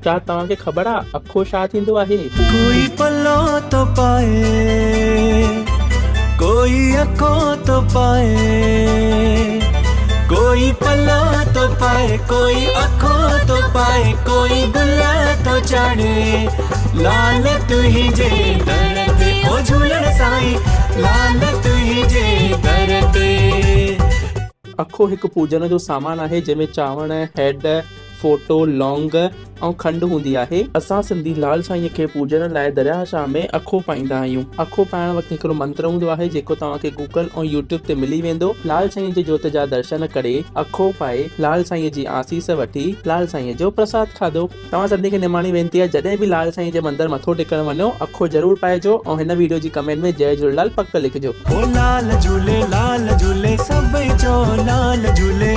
छा तव्हांखे ख़बर आहे अखो छा थींदो आहे? कोई पल्लो तो पाए, कोई अखो तो पाए, कोई पल्लो तो पाए, कोई अखो तो पाए, कोई गुल्ला तो चढ़े लाल तुही जे दर ते ओ झूलण साईं, लाल तुही जे दर ते। अखो हिकु पूजन जो सामान आहे जंहिंमें चांवर, हैड, फोटो, लौंग ऐं खंडु हूंदी आहे। असां सिंधी लाल साईं खे पूजन लाइ दरिया शाह में अखो पाईंदा आहियूं। अखो पाइण वक़्तु हिकिड़ो मंत्र हूंदो आहे जेको तव्हांखे गूगल ऐं यूट्यूब ते मिली वेंदो। लाल साईं जे जोत जा दर्शन करे, अखो पाए, लाल साईं जी आसीस वठी, लाल साईं जो प्रसाद खाधो। तव्हां सभिनी खे निमाणी वेनिती आहे जॾहिं बि लाल साईं जे मंदरु मथो टेकण वञो अखो ज़रूरु पाइजो ऐं हिन वीडियो जी कमेंट में जय झूलेलाल पक लिखिजो। ओ लाल झूले सब जो लाल झूले।